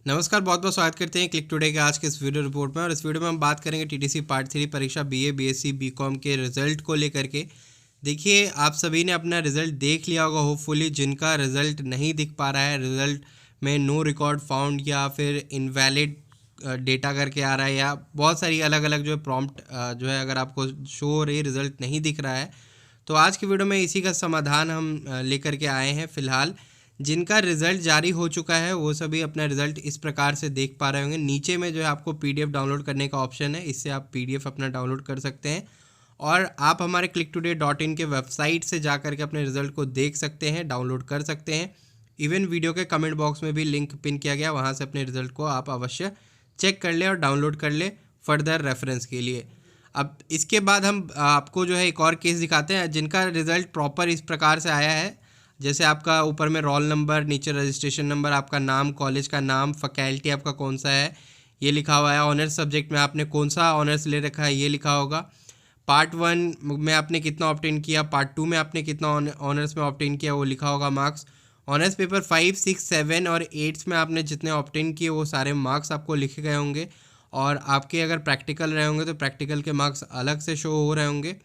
नमस्कार, बहुत बहुत स्वागत करते हैं क्लिक टुडे के आज के इस वीडियो रिपोर्ट में। और इस वीडियो में हम बात करेंगे टीटीसी पार्ट 3 परीक्षा बीए, बीएससी, बीकॉम के रिजल्ट को लेकर के। देखिए, आप सभी ने अपना रिजल्ट देख लिया होगा होपफुली। जिनका रिजल्ट नहीं दिख पा रहा है, रिजल्ट में नो रिकॉर्ड फाउंड या फिर इनवैलिड डेटा करके आ रहा है, या बहुत सारी अलग अलग जो है प्रॉम्प्ट जो है अगर आपको शो हो रही रिजल्ट नहीं दिख रहा है, तो आज की वीडियो में इसी का समाधान हम लेकर के आए हैं। फिलहाल जिनका रिज़ल्ट जारी हो चुका है वो सभी अपना रिज़ल्ट इस प्रकार से देख पा रहे होंगे। नीचे में जो है आपको पीडीएफ डाउनलोड करने का ऑप्शन है, इससे आप पीडीएफ अपना डाउनलोड कर सकते हैं और आप हमारे clicktoday.in के वेबसाइट से जा कर के अपने रिज़ल्ट को देख सकते हैं, डाउनलोड कर सकते हैं। इवन वीडियो के कमेंट बॉक्स में भी लिंक पिन किया गया, वहाँ से अपने रिज़ल्ट को आप अवश्य चेक कर लें और डाउनलोड कर लें फर्दर रेफरेंस के लिए। अब इसके बाद हम आपको जो है एक और केस दिखाते हैं जिनका रिज़ल्ट प्रॉपर इस प्रकार से आया है। जैसे आपका ऊपर में रोल नंबर, नीचे रजिस्ट्रेशन नंबर, आपका नाम, कॉलेज का नाम, फैकल्टी आपका कौन सा है ये लिखा हुआ है। ऑनर्स सब्जेक्ट में आपने कौन सा ऑनर्स ले रखा है ये लिखा होगा। पार्ट 1 में आपने कितना ऑब्टेन किया, पार्ट 2 में आपने कितना ऑनर्स में ऑब्टेन किया वो लिखा होगा मार्क्स। ऑनर्स पेपर 5, 6, 7 और 8 में आपने जितने ऑब्टेन किए वो सारे मार्क्स आपको लिखे गए होंगे। और आपके अगर प्रैक्टिकल रहे होंगे तो प्रैक्टिकल के मार्क्स अलग से शो हो रहे होंगे।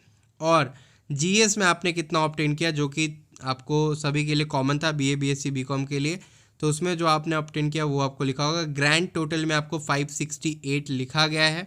और जीएस में आपने कितना ऑब्टेन किया, जो कि आपको सभी के लिए कॉमन था, बीए, बीएससी, बीकॉम के लिए, तो उसमें जो आपने ऑब्टेन किया वो आपको लिखा होगा। ग्रैंड टोटल में आपको 568 लिखा गया है।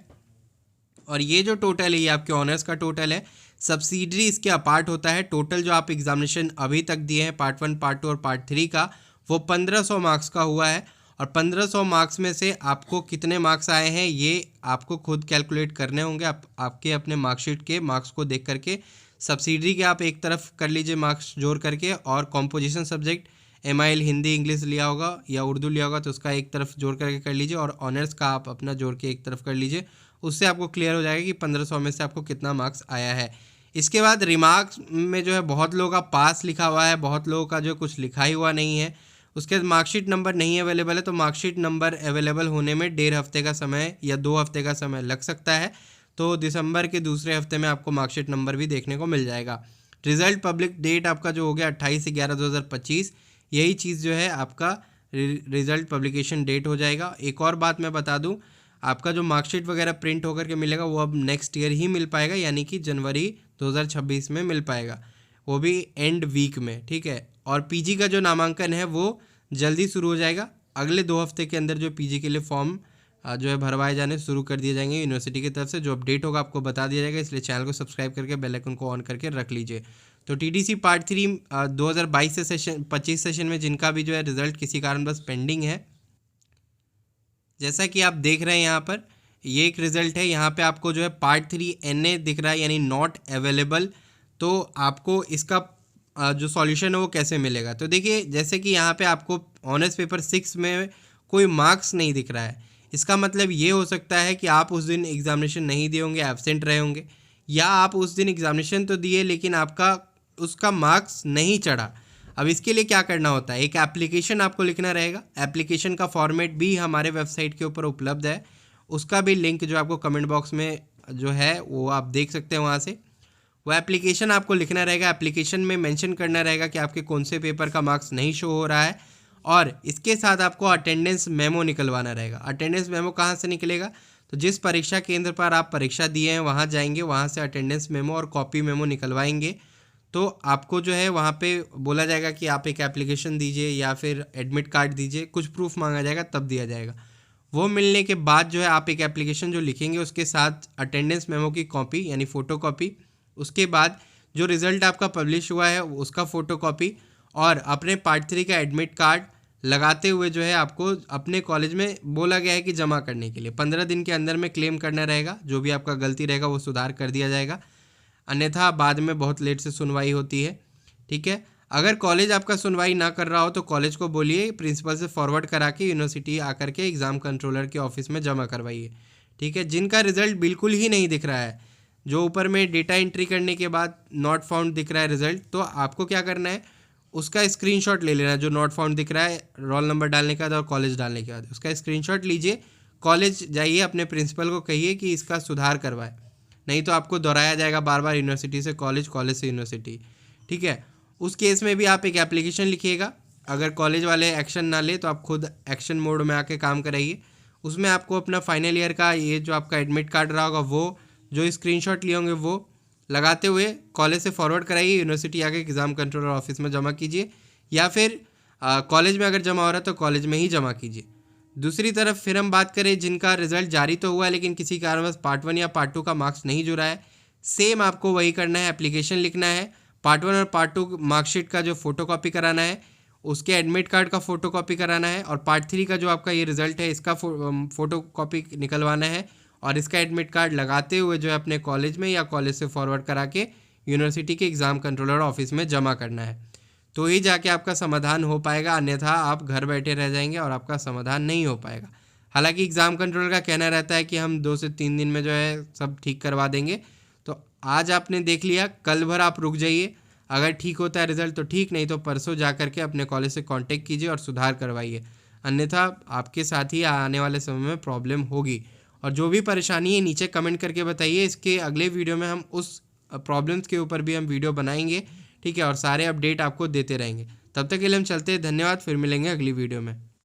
और ये जो टोटल है ये आपके ऑनर्स का टोटल है। सब्सिडरी इसके अपार्ट होता है। टोटल जो आप एग्जामिनेशन अभी तक दिए हैं पार्ट 1, पार्ट 2 और पार्ट 3 का, वो 1500 मार्क्स का हुआ है। और 1500 मार्क्स में से आपको कितने मार्क्स आए हैं ये आपको खुद कैलकुलेट करने होंगे। आपके अपने मार्कशीट के मार्क्स को देख करके सब्सिडरी के आप एक तरफ कर लीजिए मार्क्स जोड़ करके, और composition subject MIL Hindi English लिया होगा या उर्दू लिया होगा तो उसका एक तरफ जोड़ करके कर लीजिए, और ऑनर्स का आप अपना जोड़ के एक तरफ कर लीजिए। उससे आपको क्लियर हो जाएगा कि 1500 में से आपको कितना मार्क्स आया है। इसके बाद रिमार्क्स में जो है बहुत लोगों का पास लिखा हुआ है, बहुत लोगों का जो कुछ लिखा ही हुआ नहीं है। उसके बाद मार्कशीट नंबर नहीं अवेलेबल है, तो मार्कशीट नंबर अवेलेबल होने में 1.5 हफ्ते का समय या 2 हफ्ते का समय लग सकता है। तो दिसंबर के दूसरे हफ्ते में आपको मार्कशीट नंबर भी देखने को मिल जाएगा। रिज़ल्ट पब्लिक डेट आपका जो हो गया 28/11/2025, यही चीज़ जो है आपका रिज़ल्ट पब्लिकेशन डेट हो जाएगा। एक और बात मैं बता दूं, आपका जो मार्कशीट वगैरह प्रिंट होकर के मिलेगा वो अब नेक्स्ट ईयर ही मिल पाएगा, यानी कि जनवरी 2026 में मिल पाएगा, वो भी एंड वीक में, ठीक है। और पीजी का जो नामांकन है वो जल्दी शुरू हो जाएगा। अगले 2 हफ्ते के अंदर जो पीजी के लिए फॉर्म जो है भरवाए जाने शुरू कर दिए जाएंगे यूनिवर्सिटी की तरफ से। जो अपडेट होगा आपको बता दिया जाएगा, इसलिए चैनल को सब्सक्राइब करके बेल आइकन को ऑन करके रख लीजिए। तो टीटीसी पार्ट 3 2022 से 25 सेशन में जिनका भी जो है रिजल्ट किसी कारण बस पेंडिंग है, जैसा कि आप देख रहे हैं यहाँ पर ये एक रिज़ल्ट है। यहाँ पे आपको जो है पार्ट 3 NA दिख रहा है, यानी नॉट अवेलेबल। तो आपको इसका जो सॉल्यूशन है वो कैसे मिलेगा, तो देखिए जैसे कि यहाँ पे आपको ऑनर्स पेपर 6 में कोई मार्क्स नहीं दिख रहा है, इसका मतलब ये हो सकता है कि आप उस दिन एग्जामिनेशन नहीं दिए होंगे, एब्सेंट रहे होंगे, या आप उस दिन एग्जामिनेशन तो दिए लेकिन आपका उसका मार्क्स नहीं चढ़ा। अब इसके लिए क्या करना होता है, एक एप्लीकेशन आपको लिखना रहेगा। एप्लीकेशन का फॉर्मेट भी हमारे वेबसाइट के ऊपर उपलब्ध है, उसका भी लिंक जो आपको कमेंट बॉक्स में जो है वो आप देख सकते हैं वहाँ से। वो एप्लीकेशन आपको लिखना रहेगा। एप्लीकेशन में मेंशन करना रहेगा कि आपके कौन से पेपर का मार्क्स नहीं शो हो रहा है, और इसके साथ आपको अटेंडेंस मेमो निकलवाना रहेगा। अटेंडेंस मेमो कहाँ से निकलेगा, तो जिस परीक्षा केंद्र पर आप परीक्षा दिए हैं वहाँ जाएंगे, वहाँ से अटेंडेंस मेमो और कॉपी मेमो निकलवाएंगे। तो आपको जो है वहाँ पे बोला जाएगा कि आप एक एप्लीकेशन दीजिए या फिर एडमिट कार्ड दीजिए, कुछ प्रूफ मांगा जाएगा तब दिया जाएगा। वो मिलने के बाद जो है आप एक एप्लीकेशन जो लिखेंगे उसके साथ अटेंडेंस मेमो की कॉपी यानी फ़ोटो कॉपी, उसके बाद जो रिज़ल्ट आपका पब्लिश हुआ है उसका फ़ोटो कॉपी, और अपने पार्ट 3 का एडमिट कार्ड लगाते हुए जो है आपको अपने कॉलेज में बोला गया है कि जमा करने के लिए 15 दिन के अंदर में क्लेम करना रहेगा। जो भी आपका गलती रहेगा वो सुधार कर दिया जाएगा, अन्यथा बाद में बहुत लेट से सुनवाई होती है, ठीक है। अगर कॉलेज आपका सुनवाई ना कर रहा हो तो कॉलेज को बोलिए प्रिंसिपल से फॉरवर्ड करा के यूनिवर्सिटी आकर के एग्ज़ाम कंट्रोलर के ऑफिस में जमा करवाइए, ठीक है। जिनका रिज़ल्ट बिल्कुल ही नहीं दिख रहा है, जो ऊपर में डेटा एंट्री करने के बाद नॉट फाउंड दिख रहा है रिज़ल्ट, तो आपको क्या करना है, उसका स्क्रीनशॉट ले लेना है। जो नॉट फाउंड दिख रहा है रोल नंबर डालने के बाद और कॉलेज डालने के बाद उसका स्क्रीनशॉट लीजिए, कॉलेज जाइए, अपने प्रिंसिपल को कहिए कि इसका सुधार करवाए, नहीं तो आपको दोहराया जाएगा बार बार यूनिवर्सिटी से कॉलेज, कॉलेज से यूनिवर्सिटी, ठीक है। उस केस में भी आप एक एप्लीकेशन लिखिएगा, अगर कॉलेज वाले एक्शन ना ले तो आप खुद एक्शन मोड में आके काम कराइए। उसमें आपको अपना फाइनल ईयर का ये जो आपका एडमिट कार्ड रहा होगा वो जो स्क्रीनशॉट लिए होंगे वो लगाते हुए कॉलेज से फॉरवर्ड कराइए, यूनिवर्सिटी आके एग्ज़ाम कंट्रोलर ऑफिस में जमा कीजिए, या फिर कॉलेज में अगर जमा हो रहा है तो कॉलेज में ही जमा कीजिए। दूसरी तरफ फिर हम बात करें जिनका रिजल्ट जारी तो हुआ है लेकिन किसी कारणवश पार्ट 1 या पार्ट 2 का मार्क्स नहीं जुड़ा है, सेम आपको वही करना है, एप्लीकेशन लिखना है, पार्ट 1 और पार्ट 2 मार्कशीट का जो फोटोकॉपी कराना है, उसके एडमिट कार्ड का फोटोकॉपी कराना है, और पार्ट 3 का जो आपका ये रिजल्ट है इसका फोटोकॉपी निकलवाना है, और इसका एडमिट कार्ड लगाते हुए जो है अपने कॉलेज में या कॉलेज से फॉरवर्ड करा के यूनिवर्सिटी के एग्ज़ाम कंट्रोलर ऑफिस में जमा करना है। तो ही जाके आपका समाधान हो पाएगा, अन्यथा आप घर बैठे रह जाएंगे और आपका समाधान नहीं हो पाएगा। हालांकि एग्ज़ाम कंट्रोलर का कहना रहता है कि हम 2 से 3 दिन में जो है सब ठीक करवा देंगे। तो आज आपने देख लिया, कल भर आप रुक जाइए, अगर ठीक होता है रिज़ल्ट तो ठीक, नहीं तो परसों जा करके अपने कॉलेज से कांटेक्ट कीजिए और सुधार करवाइए, अन्यथा आपके साथ ही आने वाले समय में प्रॉब्लम होगी। और जो भी परेशानी है नीचे कमेंट करके बताइए, इसके अगले वीडियो में हम उस प्रॉब्लम्स के ऊपर भी हम वीडियो बनाएंगे, ठीक है, और सारे अपडेट आपको देते रहेंगे। तब तक के लिए हम चलते हैं, धन्यवाद, फिर मिलेंगे अगली वीडियो में।